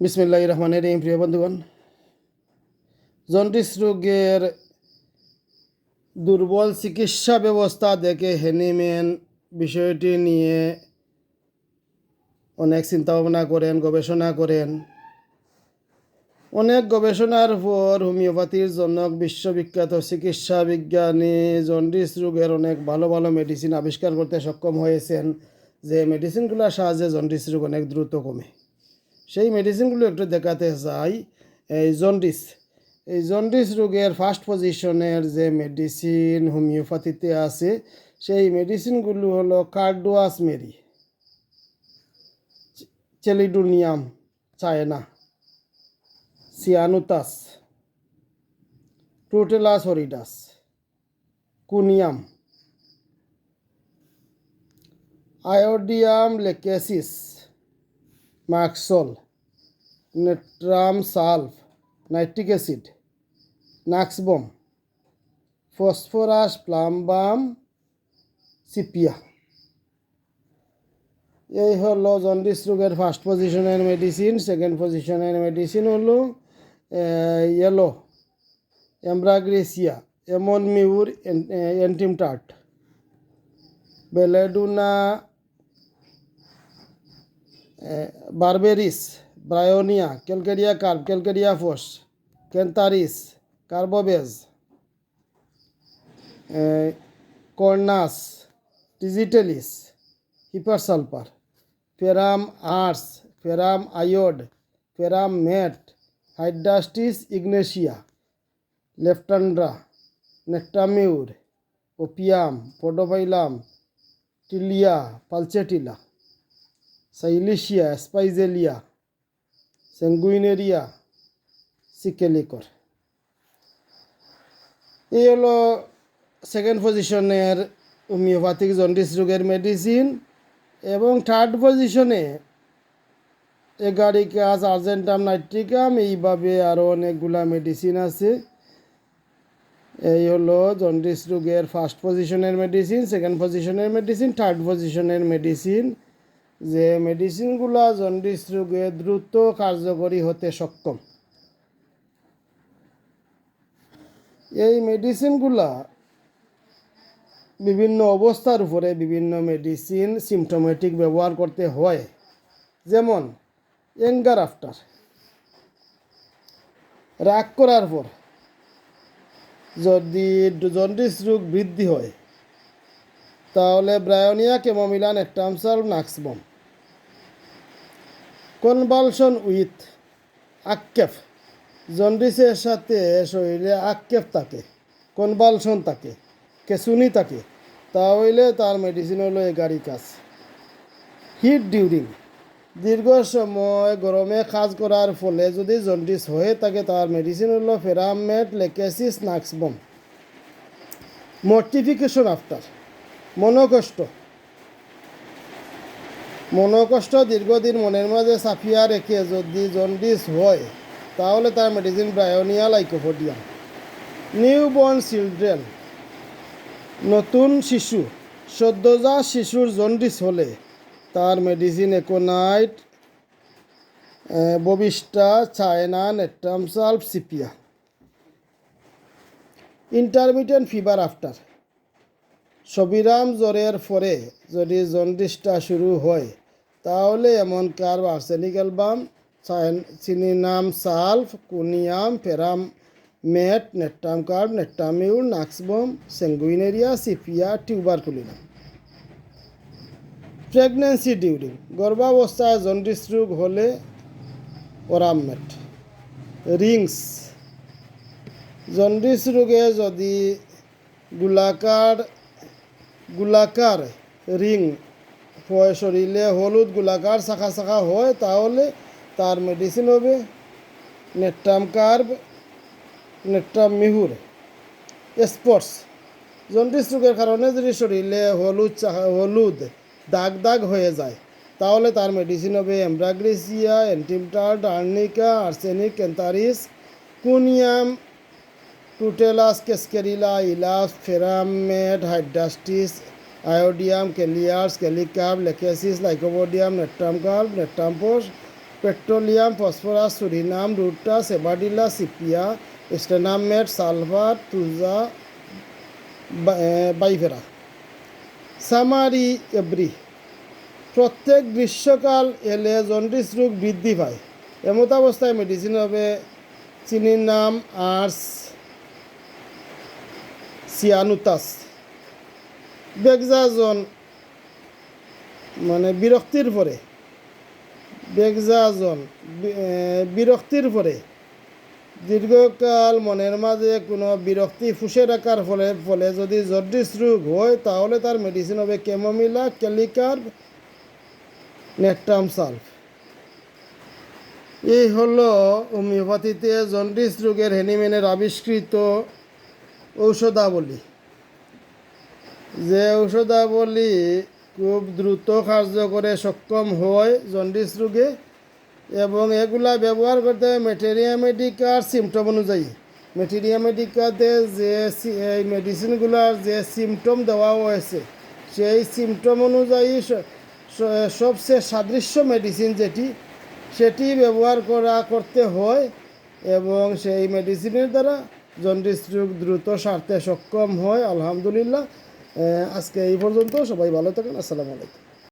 বিসমিল্লাহির রহমানির রহিম। প্রিয় বন্ধুগণ, জন্ডিস রোগের দুর্বল চিকিৎসা ব্যবস্থা দেখে হ্যানিম্যান বিষয়টি নিয়ে অনেক চিন্তা ভাবনা করেন, গবেষণা করেন। অনেক গবেষণার পর হোমিওপ্যাথির জনক বিশ্ববিখ্যাত চিকিৎসা বিজ্ঞানী জন্ডিস রোগের অনেক ভালো ভালো মেডিসিন আবিষ্কার করতে সক্ষম হয়েছেন, যে মেডিসিনগুলোর সাহায্যে জন্ডিস রোগ অনেক দ্রুত কমে। সেই মেডিসিনগুলো একটু দেখাতে চাই। এই জন্ডিস রোগের ফার্স্ট পজিশনের যে মেডিসিন হোমিওপ্যাথিতে আছে, সেই মেডিসিনগুলো হলো কার্ডোয়াস মেরি, chelidonium china, ceanothus, crotalus horridus, conium, iodium lachesis, মাক্সল, নেট্রাম সালফ, নাইট্রিক অ্যাসিড, নাক্সবম, ফসফরাস, প্লামবাম, সিপিয়া। এই হলো জন্ডিস রোগের ফার্স্ট পজিশনের মেডিসিন। সেকেন্ড পজিশনের মেডিসিন হলো ইয়েলো এমব্রাগ্রেসিয়া, এমনমিউর, এন্টিমটার্ট, belladonna, berberis, bryonia, calcarea carb, calcarea phos, cantharis, কার্বোবেজ, কর্নাস, টিজিটেলিস, hepar sulphur, ferrum ars, ferrum iod, ferrum met, hydrastis ignatia, leptandra, নেক্টামিউর, ওপিয়াম, পোডোফাইলাম, টিলিয়া পালচেটিলা, সাইলিশিয়া, স্পাইজেলিয়া, সেঙ্গুইনেরিয়া, সিকেলিকর। এই হলো সেকেন্ড পজিশনের হোমিওপ্যাথিক জন্ডিস রোগের মেডিসিন। এবং থার্ড পজিশনে এগারিকাস, আর্জেন্টাম, নাইট্রিকাম, এইভাবে আরও অনেকগুলা মেডিসিন আছে। এই হলো জন্ডিস রোগের ফার্স্ট পজিশনের মেডিসিন, সেকেন্ড পজিশনের মেডিসিন, থার্ড পজিশনের মেডিসিন, যে মেডিসিনগুলা জন্ডিস রোগে দ্রুত কার্যকরী হতে সক্ষম। এই মেডিসিনগুলা বিভিন্ন অবস্থার উপরে বিভিন্ন মেডিসিন সিমটোমেটিক ব্যবহার করতে হয়। যেমন অ্যাঙ্গার আফটার, রাগ করার পর যদি জন্ডিস রোগ বৃদ্ধি হয়, তাহলে ব্রায়োনিয়া, ক্যামোমিলা, নেট্রাম সালফ, নাক্সবম। কনভালশন উইথ আক্ষেপ, জন্ডিসের সাথে শরীরে আক্ষেপ থাকে, কনভালশন থাকে, কেসুনি থাকে, তাহলে তার মেডিসিন হলো এগারিকাস। হিট ডিউরিং, দীর্ঘ সময় গরমে কাজ করার ফলে যদি জন্ডিস হয়ে থাকে, তার মেডিসিন হলো ফেরামেট, লেকেসিস, নাক্সবম। মর্টিফিকেশন আফটার, মনোকষ্ট দীর্ঘদিন মনের মাঝে চাপিয়া রেখে যদি জন্ডিস হয়, তাহলে তার medicine bryonia, lycopodium. Newborn children, নতুন শিশু, সদ্যজাত শিশুর জন্ডিস হলে তার medicine aconite, bovista, china, natrum sulph, sepia. Intermittent fever after, সবিরাম জ্বরের পরে যদি জন্ডিসটা শুরু হয়, তাহলে এমন কার্ব, arsenic album, chininum sulph, conium, ferrum met, natrum carb, নেট্রামিউর, নাক্সবম, sanguinaria, sepia, tuberculinum. Pregnancy during, গর্ভাবস্থায় জন্ডিস রোগ হলে ওরামমেট। রিংস, জন্ডিস রোগে যদি গোলাকার রিং হয়, শরীরে হলুদ গোলাকার শাখা শাখা হয়, তাহলে তার মেডিসিন হবে নেট্রাম কার্ব, নেট্রাম মিহুর। স্পটস, জন্ডিস রোগের কারণে যদি শরীরে হলুদ দাগ দাগ হয়ে যায়, তাহলে তার মেডিসিন হবে এমব্রাগ্রেসিয়া, এন্টিমটার্ট, arnica, arsenic, cantharis, conium, crotalus, cascarilla, ইলাস, ferrum met, hydrastis, iodium, kali ars, kali carb, lachesis, lycopodium, natrum carb, natrum phos, petroleum, phosphorus, সুরিনাম, ruta, sabadilla, sepia, stannum met, sulphur, thuja, বাইভেরা। সামারি এব্রি। প্রত্যেক গ্রীষ্মকাল এলে জন্ডিস রোগ বৃদ্ধি পায়। এমত অবস্থায় মেডিসিন হবে চিনির নাম আর্স সিয়ানুতাস। বেগজাজন মানে বিরক্তির পরে, বেগজাজন বিরক্তির পরে দীর্ঘকাল মনের মাঝে কোনো বিরক্তি ফুসে রাখার ফলে যদি জন্ডিস রোগ হয় তাহলে তার মেডিসিন হবে ক্যামোমিলা, ক্যালিকার, নেট্রাম সালফ। এই হলো হোমিওপ্যাথিতে জন্ডিস রোগের হ্যানিম্যানের আবিষ্কৃত ঔষধাবলী, যে ঔষধাবলী খুব দ্রুত কার্যকরে সক্ষম হয় জন্ডিস রোগে, এবং এগুলা ব্যবহার করতে হবে ম্যাটেরিয়া মেডিকার সিমটম অনুযায়ী। ম্যাটেরিয়া মেডিকাতে যে এই মেডিসিনগুলার যে সিমটম দেওয়া হয়েছে সেই সিমটম অনুযায়ী সবচেয়ে সাদৃশ্য মেডিসিন সেটি ব্যবহার করতে হয়, এবং সেই মেডিসিনের দ্বারা জন্ডিস রোগ দ্রুত সারতে সক্ষম হয়। আলহামদুলিল্লাহ। আজকে এই পর্যন্ত। সবাই ভালো থাকেন। আসসালামু আলাইকুম।